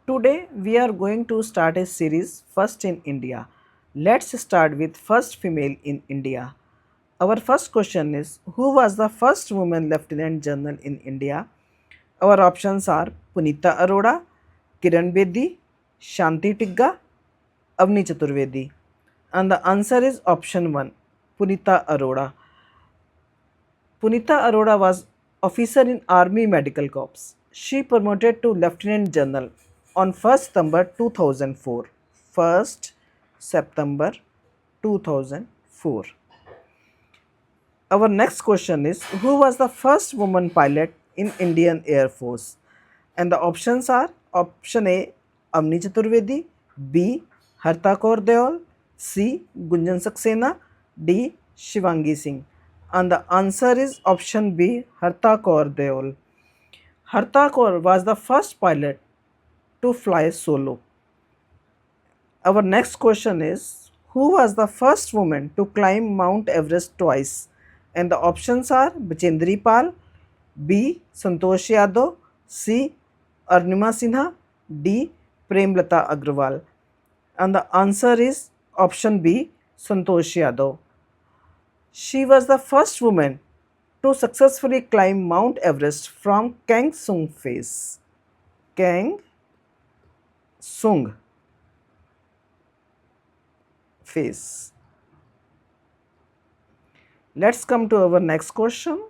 Today we are going to start a series First in India. Let's start with first female in India. Our first question is, who was the first woman lieutenant general in India? Our options are Punita Arora, Kiran Bedi, Shanti Tigga, Avni Chaturvedi. And the answer is option 1, Punita Arora. Punita Arora was officer in Army Medical Corps. She promoted to Lieutenant General on 1st September 2004. 1st September 2004. Our next question is, who was the first woman pilot in Indian Air Force? And the options are option A, Amni Chaturvedi, B, Harta Kaur Deol, C, Gunjan Saxena, D, Shivangi Singh. And the answer is option B, Harta Kaur Deol. Harta Kaur was the first pilot to fly solo. Our next question is, who was the first woman to climb Mount Everest twice? And the options are Bachendri Pal, B. Santosh Yadav, C. Arnima Sinha, D. Premlata Agrawal. And the answer is option B. Santosh Yadav. She was the first woman to successfully climb Mount Everest from Kang Sung face. Kang Sung face. Let's come to our next question.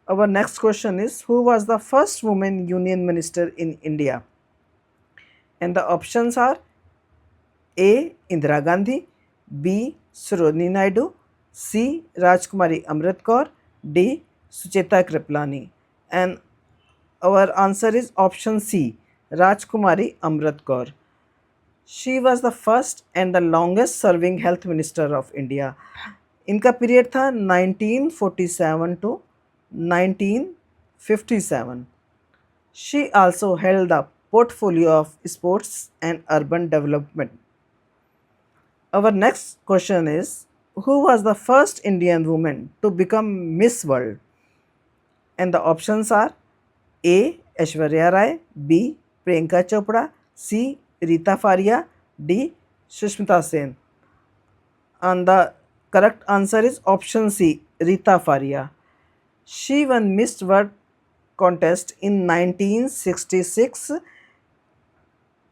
Our next question is, who was the first woman union minister in India? And the options are A. Indira Gandhi, B. Sarojini Naidu, C. Rajkumari Amrit Kaur, D. Sucheta Kriplani. And our answer is option C. Rajkumari Amrit Kaur. She was the first and the longest serving health minister of India. इनका period था 1947 to 1957. She also held the portfolio of sports and urban development. Our next question is, who was the first Indian woman to become Miss World? And the options are A. Aishwarya Rai, B. Priyanka Chopra, C. Rita Faria, D. Sushmita Sen. And the correct answer is option C, Rita Faria. She won Miss World contest in 1966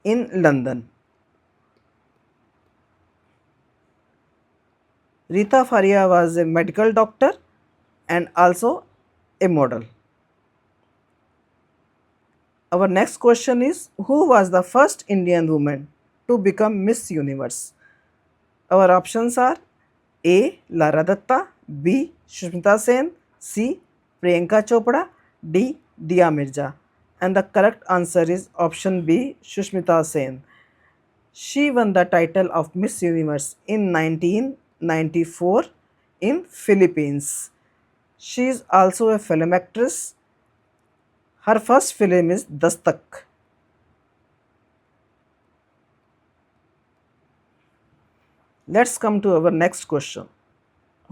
in London. Rita Faria was a medical doctor and also a model. Our next question is, who was the first Indian woman to become Miss Universe? Our options are A. Lara Datta, B. Sushmita Sen, C. Priyanka Chopra, D. Dia Mirza. And the correct answer is option B. Sushmita Sen. She won the title of Miss Universe in 1994 in Philippines. She is also a film actress. Her first film is Dastak. Let's come to our next question.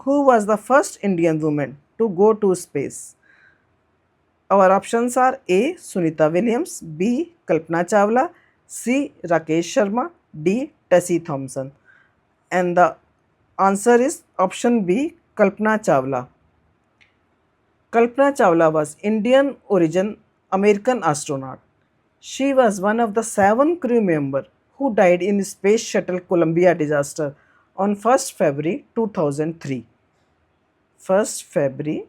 Who was the first Indian woman to go to space? Our options are A. Sunita Williams, B. Kalpana Chawla, C. Rakesh Sharma, D. Tessie Thompson. And the answer is option B. Kalpana Chawla. Kalpana Chawla was Indian origin American astronaut. She was one of the 7 crew members who died in Space Shuttle Columbia disaster on 1st February 2003. 1st February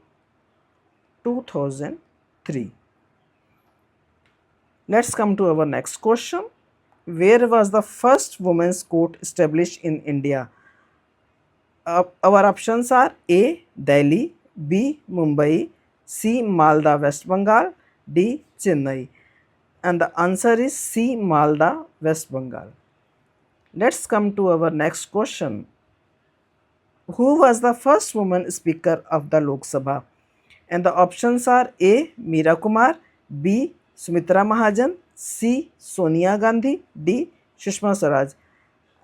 2003. Let's come to our next question. Where was the first women's court established in India? Our options are A. Delhi, B. Mumbai, C. Malda, West Bengal, D. Chennai. And the answer is C. Malda, West Bengal. Let's come to our next question. Who was the first woman speaker of the Lok Sabha? And the options are A. Meera Kumar, B. Sumitra Mahajan, C. Sonia Gandhi, D. Sushma Swaraj.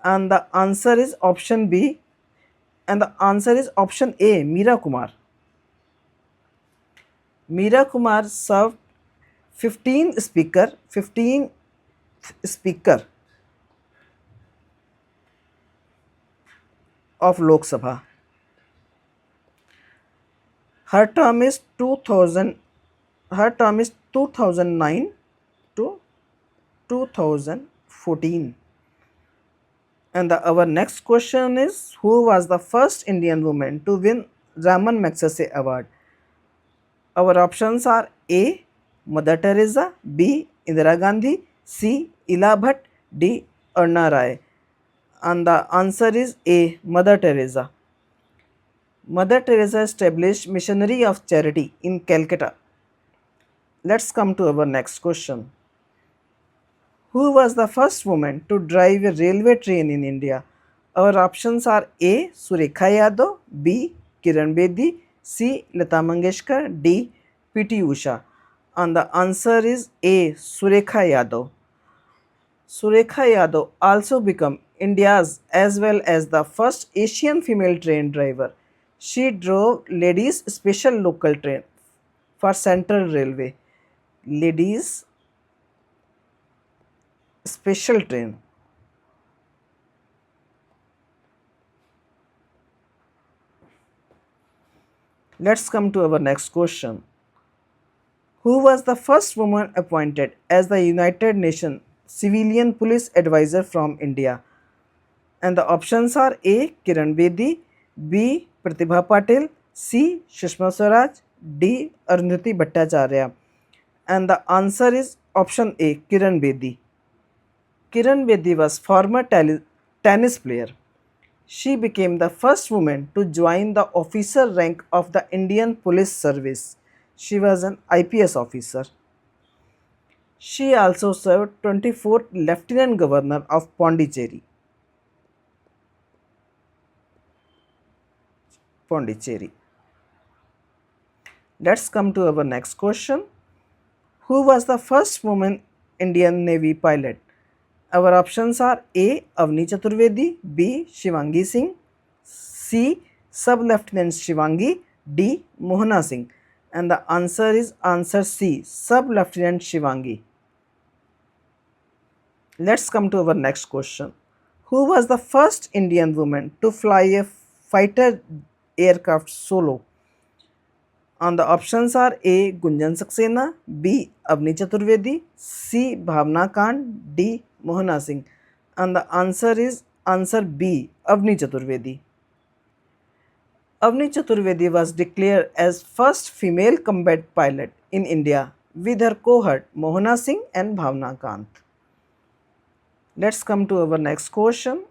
And the answer is option B. And the answer is option A, Meera Kumar. Meera Kumar served 15 Speaker of Lok Sabha. Her term is 2000. Her term is 2009 to 2014. And our next question is, who was the first Indian woman to win Raman Magsaysay Award? Our options are A. Mother Teresa, B. Indira Gandhi, C. Ila Bhatt, D. Anna Rai. And the answer is A. Mother Teresa. Mother Teresa established Missionary of Charity in Calcutta. Let's come to our next question. Who was the first woman to drive a railway train in India? Our options are A. Surekha Yadav, B. Kiran Bedi, C. Lata Mangeshkar, D. P.T. Usha. And the answer is A. Surekha Yadav. Surekha Yadav also became India's as well as the first Asian female train driver. She drove ladies special local train for Central Railway. Ladies special train. Let's come to our next question. Who was the first woman appointed as the United Nations Civilian Police Advisor from India? And the options are A. Kiran Bedi, B. Pratibha Patil, C. Sushma Swaraj, D. Arundhati Bhattacharya. And the answer is option A. Kiran Bedi. Kiran Bedi was former tennis player. She became the first woman to join the officer rank of the Indian Police Service. She was an IPS officer. She also served 24th Lieutenant Governor of Pondicherry. Let's come to our next question. Who was the first woman Indian Navy pilot? Our options are A. Avni Chaturvedi, B. Shivangi Singh, C. Sub Lieutenant Shivangi, D. Mohana Singh. And the answer is answer C. Sub Lieutenant Shivangi. Let's come to our next question. Who was the first Indian woman to fly a fighter aircraft solo? And the options are A. Gunjan Saxena, B. Avni Chaturvedi, C. Bhavna Kant, D. Mohana Singh. And the answer is answer B. Avni Chaturvedi. Avni Chaturvedi was declared as first female combat pilot in India with her cohort Mohana Singh and Bhavna Kant. Let's come to our next question.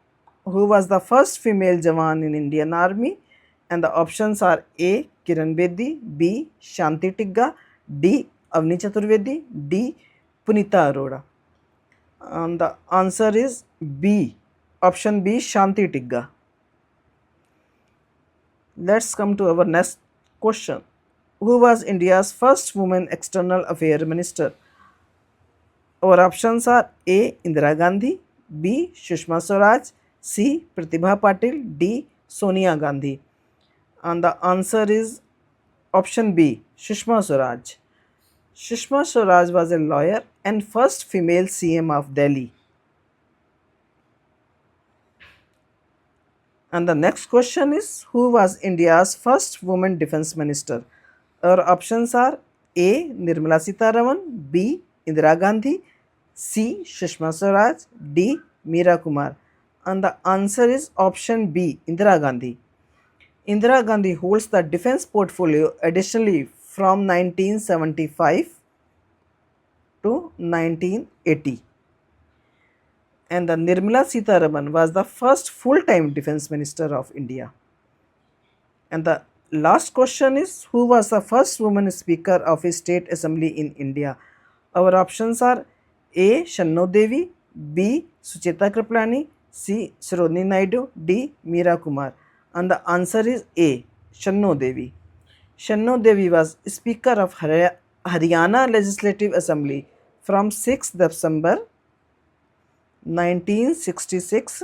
Who was the first female Jawan in Indian Army? And the options are A. Kiran Bedi, B. Shanti Tigga, D. Avni Chaturvedi, D. Punita Arora. And the answer is B. Option B. Shanti Tigga. Let's come to our next question. Who was India's first woman external affairs minister? Our options are A. Indira Gandhi, B. Sushma Swaraj, C. Pratibha Patil, D. Sonia Gandhi. And the answer is option B. Sushma Swaraj. Sushma Swaraj was a lawyer and first female CM of Delhi. And the next question is, who was India's first woman defense minister? Our options are A. Nirmala Sitharaman, B. Indira Gandhi, C. Sushma Swaraj, D. Meera Kumar. And the answer is option B. Indira Gandhi. Indira Gandhi holds the defense portfolio additionally from 1975 to 1980. And the Nirmala Sitharaman was the first full-time defense minister of India. And the last question is, who was the first woman speaker of a state assembly in India? Our options are A. Shanno Devi, B. Sucheta Kriplani, C. Sarojini Naidu, D. Meera Kumar. And the answer is A. Shanno Devi. Shanno Devi was Speaker of Haryana Legislative Assembly from 6th December 1966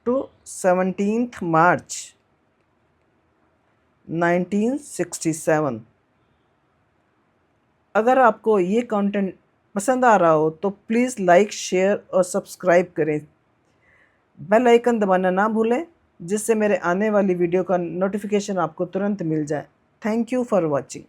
to 17th March 1967. अगर आपको ये content पसंद आ रहा हो तो please like, share और subscribe करें। Bell icon दबाना ना भूलें, जिससे मेरे आने वाली वीडियो का नोटिफिकेशन आपको तुरंत मिल जाए। Thank you for watching.